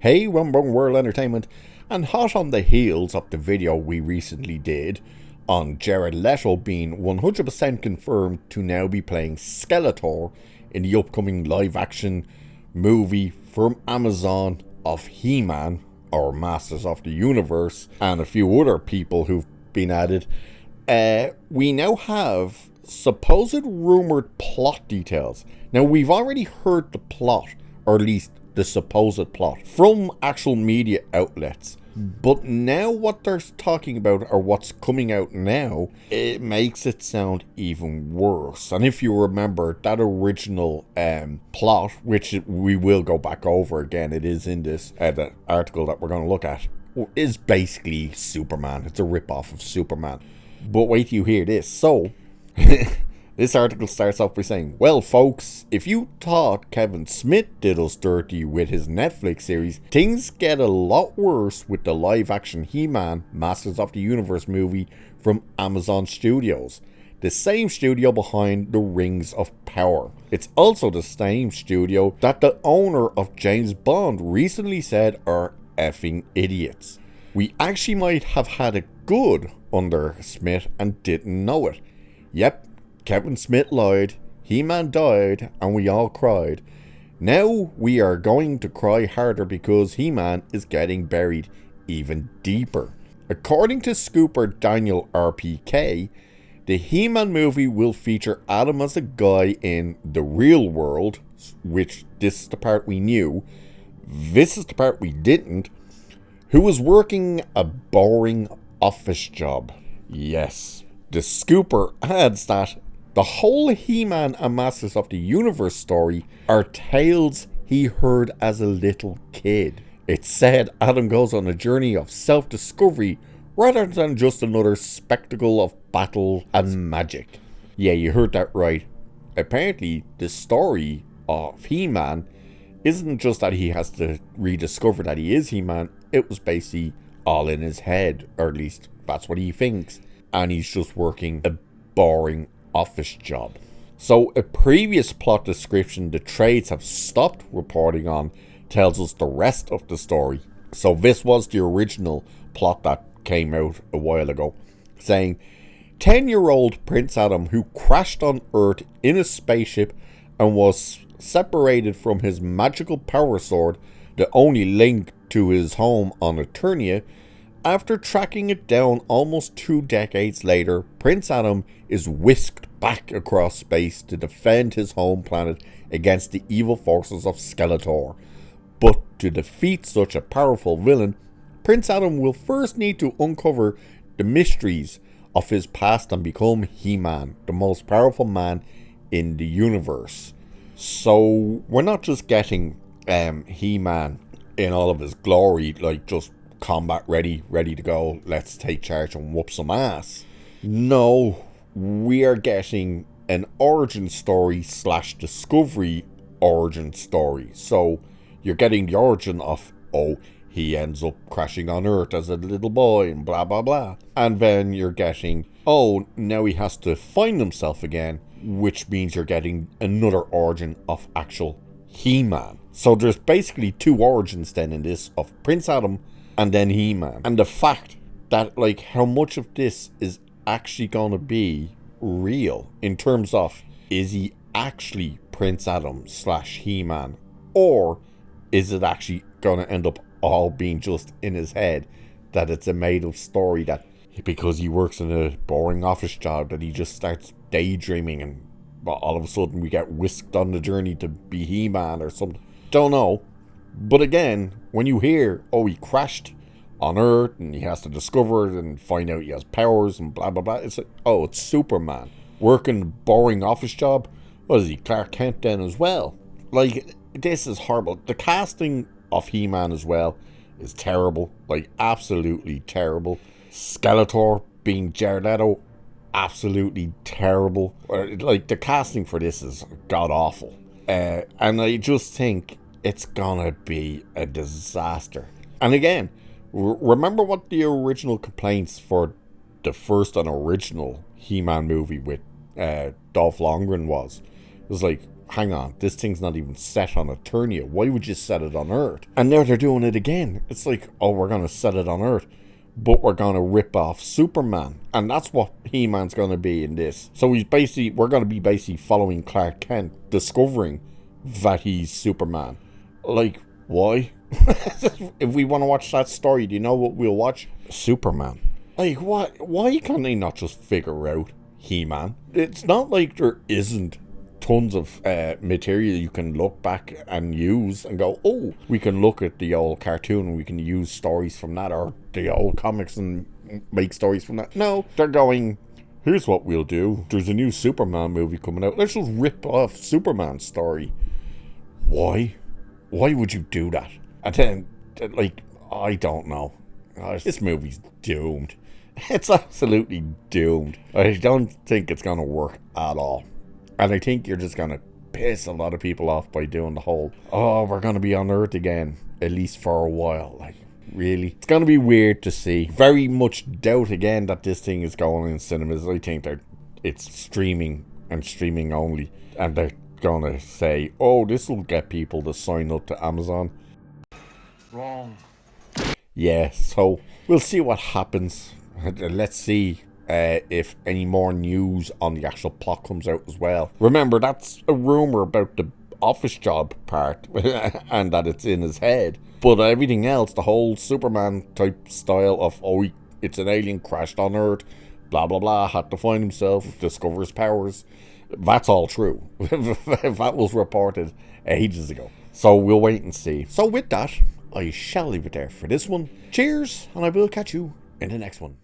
Hey, Rumbung World Entertainment, and hot on the heels of the video we recently did on Jared Leto being 100% confirmed to now be playing Skeletor in the upcoming live-action movie from Amazon of He-Man, or Masters of the Universe, and a few other people who've been added, we now have supposed rumoured plot details. Now, we've already heard the plot, or at least the supposed plot, from actual media outlets. But now what they're talking about, or what's coming out now, it makes it sound even worse. And if you remember, that original plot, which we will go back over again, it is in this the article that we're going to look at, is basically Superman. It's a rip-off of Superman. But wait till you hear this. So, this article starts off by saying, well, folks, if you thought Kevin Smith did us dirty with his Netflix series, things get a lot worse with the live-action He-Man Masters of the Universe movie from Amazon Studios, the same studio behind the Rings of Power. It's also the same studio that the owner of James Bond recently said are effing idiots. We actually might have had it good under Smith and didn't know it. Yep. Kevin Smith lied, He-Man died, and we all cried. Now we are going to cry harder because He-Man is getting buried even deeper. According to scooper Daniel RPK, the He-Man movie will feature Adam as a guy in the real world, which this is the part we knew, this is the part we didn't, who was working a boring office job. Yes, the scooper adds that the whole He-Man and Masters of the Universe story are tales he heard as a little kid. It said Adam goes on a journey of self-discovery rather than just another spectacle of battle and magic. Yeah, you heard that right. Apparently, the story of He-Man isn't just that he has to rediscover that he is He-Man. It was basically all in his head, or at least that's what he thinks. And he's just working a boring office job. So a previous plot description the trades have stopped reporting on tells us the rest of the story. So this was the original plot that came out a while ago, saying 10-year-old Prince Adam, who crashed on Earth in a spaceship and was separated from his magical power sword, the only link to his home on Eternia. After tracking it down almost 2 decades later, Prince Adam is whisked back across space to defend his home planet against the evil forces of Skeletor. But to defeat such a powerful villain, Prince Adam will first need to uncover the mysteries of his past and become He-Man, the most powerful man in the universe. So we're not just getting He-Man in all of his glory, like just combat ready to go, let's take charge and whoop some ass. No, we are getting an origin story / discovery origin story. So you're getting the origin of, he ends up crashing on Earth as a little boy and blah blah blah. And then you're getting, now he has to find himself again, which means you're getting another origin of actual He-Man. So there's basically 2 origins then in this, of Prince Adam and then He-Man. And the fact that, like, how much of this is actually gonna be real in terms of, is he actually Prince Adam / He-Man, or is it actually gonna end up all being just in his head, that it's a made-up story, that because he works in a boring office job that he just starts daydreaming and all of a sudden we get whisked on the journey to be He-Man or something. Don't know. But again, when you hear, he crashed on Earth and he has to discover it and find out he has powers and blah blah blah, it's like, it's Superman working a boring office job. What is he, Clark Kent then as well? Like, this is horrible. The casting of He-Man as well is terrible, like absolutely terrible. Skeletor being Jared Leto, absolutely terrible. Like, the casting for this is god awful, and I just think it's gonna be a disaster. And again, remember what the original complaints for the first and original He-Man movie with Dolph Lundgren was? It was like, hang on, this thing's not even set on Eternia. Why would you set it on Earth? And now they're doing it again. It's like, oh, we're going to set it on Earth, but we're going to rip off Superman. And that's what He-Man's going to be in this. So we're going to be basically following Clark Kent, discovering that he's Superman. Like, why? If we want to watch that story, do you know what we'll watch? Superman. Like, what? Why can't they not just figure out He-Man? It's not like there isn't tons of material you can look back and use and go, oh, we can look at the old cartoon and we can use stories from that, or the old comics and make stories from that. No, they're going, here's what we'll do. There's a new Superman movie coming out. Let's just rip off Superman's story. Why? Why would you do that? And then, like, I don't know. This movie's doomed. It's absolutely doomed. I don't think it's going to work at all. And I think you're just going to piss a lot of people off by doing the whole, oh, we're going to be on Earth again, at least for a while. Like, really? It's going to be weird to see. Very much doubt again that this thing is going in cinemas. I think it's streaming and streaming only. And they're going to say, oh, this will get people to sign up to Amazon. Wrong. Yeah, so we'll see what happens. Let's see if any more news on the actual plot comes out as well. Remember, that's a rumour about the office job part and that it's in his head. But everything else, the whole Superman type style of, oh, it's an alien crashed on Earth, blah, blah, blah, had to find himself, discover his powers. That's all true. That was reported ages ago. So we'll wait and see. So with that, I shall leave it there for this one. Cheers, and I will catch you in the next one.